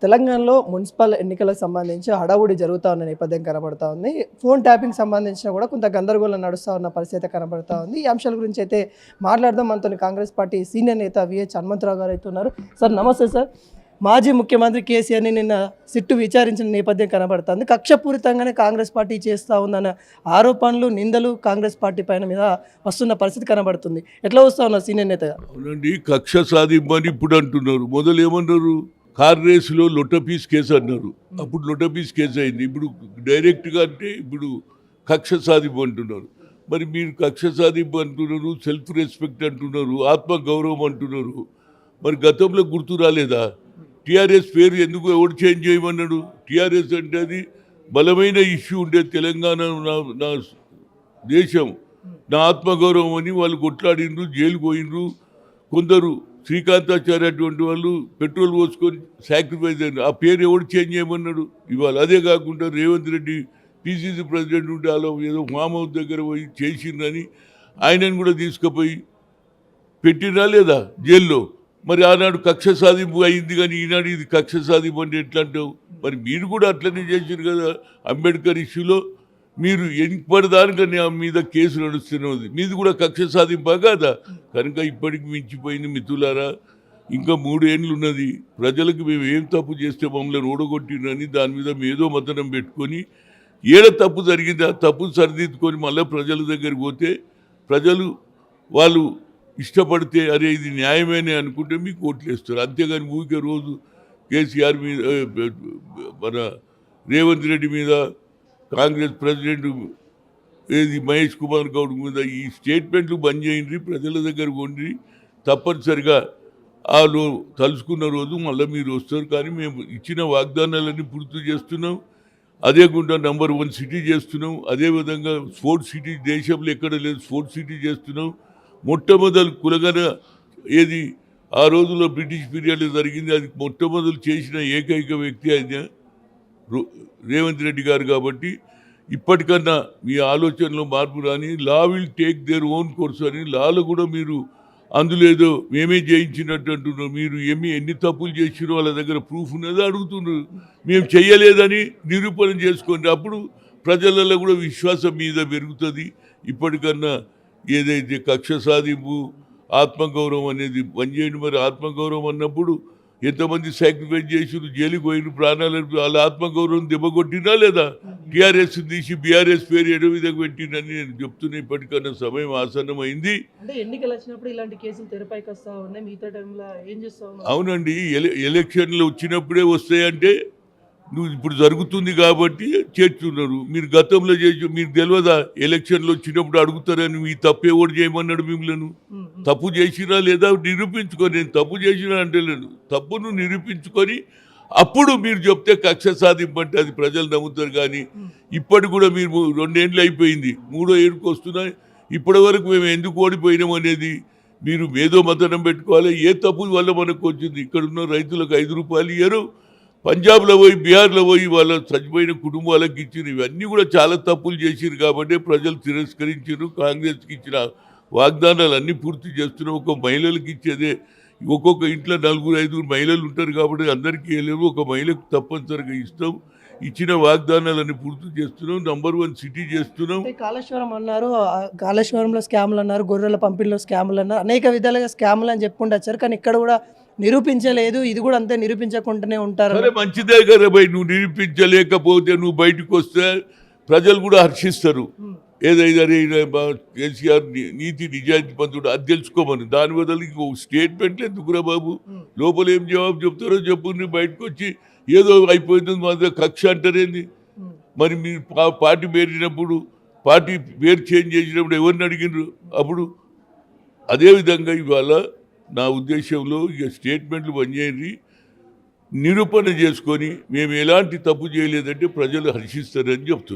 తెలంగాణలో మున్సిపల్ ఎన్నికలకు సంబంధించి హడావుడి జరుగుతూ ఉన్న నేపథ్యం కనబడతా ఉంది. ఫోన్ ట్యాపింగ్ సంబంధించిన కూడా కొంత గందరగోళం నడుస్తూ ఉన్న పరిస్థితి కనబడతా ఉంది. ఈ అంశాల గురించి అయితే మాట్లాడదాం. మనతో కాంగ్రెస్ పార్టీ సీనియర్ నేత విహెచ్ హనుమంతరావు గారు అయితే ఉన్నారు. సార్ నమస్తే సార్. మాజీ ముఖ్యమంత్రి కేసీఆర్ని నిన్న సిట్టు విచారించిన నేపథ్యం కనబడుతుంది. కక్షపూరితంగానే కాంగ్రెస్ పార్టీ చేస్తూ ఉందన్న ఆరోపణలు, నిందలు కాంగ్రెస్ పార్టీ పైన మీద వస్తున్న పరిస్థితి కనబడుతుంది. ఎట్లా వస్తూ ఉన్నారు సీనియర్ నేతగా? అవునండి, కక్ష సాధింపని ఇప్పుడు అంటున్నారు. మొదలు ఏమన్నారు, కార్ రేసులో లొట్టపీస్ కేసు అన్నారు. అప్పుడు లొట్టపీస్ కేసు అయింది. ఇప్పుడు డైరెక్ట్గా అంటే ఇప్పుడు కక్ష సాధింపు అంటున్నారు. మరి మీరు కక్ష సాధింపు అంటున్నారు, సెల్ఫ్ రెస్పెక్ట్ అంటున్నారు, ఆత్మగౌరవం అంటున్నారు. మరి గతంలో గుర్తు రాలేదా? టీఆర్ఎస్ పేరు ఎందుకు ఎవరు చేంజ్ చేయమన్నాడు? టీఆర్ఎస్ అంటే అది బలమైన ఇష్యూ ఉండేది. తెలంగాణ నా దేశం, నా ఆత్మగౌరవం అని వాళ్ళు కొట్లాడినరు, జైలుకు పోయినరు. కొందరు శ్రీకాంతాచార్య అటువంటి వాళ్ళు పెట్రోల్ పోసుకొని సాక్రిఫైస్ అయినారు. ఆ పేరు ఎవరు చేంజ్ చేయమన్నాడు? ఇవాళ అదే కాకుండా రేవంత్ రెడ్డి పిసిసి ప్రెసిడెంట్ ఉంటే అలా ఏదో ఫామ్ హౌస్ దగ్గర పోయి చేసిండ్రని ఆయనను కూడా తీసుకుపోయి పెట్టినా లేదా జైల్లో? మరి ఆనాడు కక్ష సాధింపు అయింది, కానీ ఈనాడు ఇది కక్ష సాధింపు అంటే ఎట్లా అంటావు? మరి మీరు కూడా అట్లనే చేశారు కదా. అంబేద్కర్ ఇష్యూలో మీరు ఎన్నిపడదానికని ఆ మీద కేసు నడుస్తున్నది, మీది కూడా కక్ష సాధింపా కాదా? కనుక ఇప్పటికి మించిపోయింది మిత్రులారా. ఇంకా 3 ఏళ్ళు ఉన్నది. ప్రజలకు మేము ఏం తప్పు చేస్తే మమ్మల్ని ఓడగొట్టినని దాని మీద మేధో మతనం పెట్టుకొని ఏడ తప్పు జరిగింది ఆ తప్పు సరిదిద్దుకొని మళ్ళీ ప్రజల దగ్గరికి పోతే ప్రజలు వాళ్ళు ఇష్టపడితే అరే ఇది న్యాయమేనే అనుకుంటే మీకు ఓట్లు వేస్తారు. అంతేగాని ఊరికే రోజు కేసీఆర్ మీద, మన రేవంత్ రెడ్డి మీద, కాంగ్రెస్ ప్రెసిడెంట్ ఏది మహేష్ కుమార్ గౌడ్ మీద ఈ స్టేట్మెంట్లు బంద్ చేయండి, ప్రజల దగ్గర ఉండి తప్పనిసరిగా వాళ్ళు తలుసుకున్న రోజు మళ్ళీ మీరు వస్తారు. కానీ మేము ఇచ్చిన వాగ్దానాలన్నీ పూర్తి చేస్తున్నాం. అదే గుండా నంబర్ 1 సిటీ చేస్తున్నాం. అదేవిధంగా స్పోర్ట్స్ సిటీ దేశంలో ఎక్కడ లేదు, స్పోర్ట్స్ సిటీ చేస్తున్నాం. మొట్టమొదలు కులగన ఏది ఆ రోజుల్లో బ్రిటిష్ పీరియడ్లో జరిగింది, అది మొట్టమొదలు చేసిన ఏకైక వ్యక్తి ఆయన రేవంత్ రెడ్డి గారు. కాబట్టి ఇప్పటికన్నా మీ ఆలోచనలో మార్పు రాని, law will take their own course అని లాలో కూడా మీరు అందులో ఏదో మేమే జయించినట్టు అంటున్నారు. మీరు ఎన్ని తప్పులు చేసిరో వాళ్ళ దగ్గర ప్రూఫ్ ఉన్నదో అడుగుతున్నారు. మేము చెయ్యలేదని నిరూపణ చేసుకోండి, అప్పుడు ప్రజలలో కూడా విశ్వాసం మీద పెరుగుతుంది. ఇప్పటికన్నా ఏదైతే కక్ష సాధింపు, ఆత్మగౌరవం అనేది పనిచేయండి. మరి ఆత్మగౌరవం అన్నప్పుడు ఎంతమంది సాక్రిఫైస్ చేసిరు, జైలుకి పోయిన ప్రాణాలను, వాళ్ళ ఆత్మగౌరవం దెబ్బకొట్టినా లేదా? టీఆర్ఎస్ తీసి బీఆర్ఎస్ పేరు ఎడో విధంగా పెట్టినని నేను చెప్తున్నా. ఇప్పటికన్నా సమయం ఆసన్నమైంది. అంటే ఎన్నికలు వచ్చినప్పుడు ఇలాంటి కేసులు తెరపైకి వస్తా ఉన్నాయి, మిగతా టైంలో ఏం చేస్తా ఉన్నారు? అవునండి, ఎలక్షన్లు వచ్చినప్పుడే వస్తాయంటే నువ్వు ఇప్పుడు జరుగుతుంది కాబట్టి చేస్తున్నారు. మీరు గతంలో చేసి మీరు తెలియదా? ఎలక్షన్లు వచ్చినప్పుడు అడుగుతారని మీ తప్పు ఎవరు చేయమన్నాడు మిమ్మల్ని? తప్పు చేసినా లేదా నిరూపించుకొని, నేను తప్పు చేసినా అంటే లేదు, తప్పును నిరూపించుకొని అప్పుడు మీరు చెప్తే కక్ష సాధింపంటే అది ప్రజలు నమ్ముతారు. కానీ ఇప్పటి కూడా మీరు 2 ఏళ్ళు అయిపోయింది, 3వ ఏడుకు వస్తున్నాయి. ఇప్పటి వరకు మేము ఎందుకు ఓడిపోయినాం అనేది మీరు మేధో మతనం పెట్టుకోవాలి. ఏ తప్పు వల్ల మనకు వచ్చింది? ఇక్కడున్న రైతులకు 5 రూపాయలు ఇయ్యరు, పంజాబ్లో పోయి బీహార్లో పోయి వాళ్ళ చచ్చిపోయిన కుటుంబాలకు ఇచ్చారు. ఇవన్నీ కూడా చాలా తప్పులు చేసిరు కాబట్టి ప్రజలు తిరస్కరించారు. కాంగ్రెస్కి ఇచ్చిన వాగ్దానాలు అన్నీ పూర్తి చేస్తున్నాం. ఒక మహిళలకు ఇచ్చేదే, ఒక్కొక్క ఇంట్లో 4-5 మహిళలు ఉంటారు కాబట్టి అందరికీ వెళ్ళలేము, ఒక మహిళకు తప్పనిసరిగా ఇస్తాం. ఇచ్చిన వాగ్దానాలన్నీ పూర్తి చేస్తున్నాం. నంబర్ 1 సిటీ చేస్తున్నాం. కాళేశ్వరం అన్నారు, కాళేశ్వరంలో స్కాములు అన్నారు, గొర్రెల పంపిణీలో స్కాములు అన్నారు, అనేక విధాలుగా స్కాములు అని చెప్పుకుంటూ వచ్చారు. కానీ ఇక్కడ కూడా నిరూపించలేదు, ఇది కూడా అంతే నిరూపించకుండానే ఉంటారు. సరే మంచిదే కదా భయ్, నువ్వు నిరూపించలేకపోతే నువ్వు బయటకు వస్తే ప్రజలు కూడా హర్షిస్తారు. ఏదైనా కేసీఆర్ నీతి నిజాయితీ పంతుడు అది తెలుసుకోమని, దాని బదులు ఇంకో స్టేట్మెంట్లు ఎందుకురా బాబు? లోపల ఏం జవాబు చెప్తారో చెప్పు. బయటకు వచ్చి ఏదో అయిపోతుంది మా దగ్గర కక్ష అంటారేంది? మరి మీరు పార్టీ పేరినప్పుడు, పార్టీ పేరు చేంజ్ చేసినప్పుడు ఎవరిని అడిగినారు? అప్పుడు అదేవిధంగా ఇవాళ నా ఉద్దేశంలో ఇక స్టేట్మెంట్లు పనిచేయండి, నిరూపణ చేసుకొని మేము ఎలాంటి తప్పు చేయలేదంటే ప్రజలు హర్షిస్తారని చెప్తున్నారు.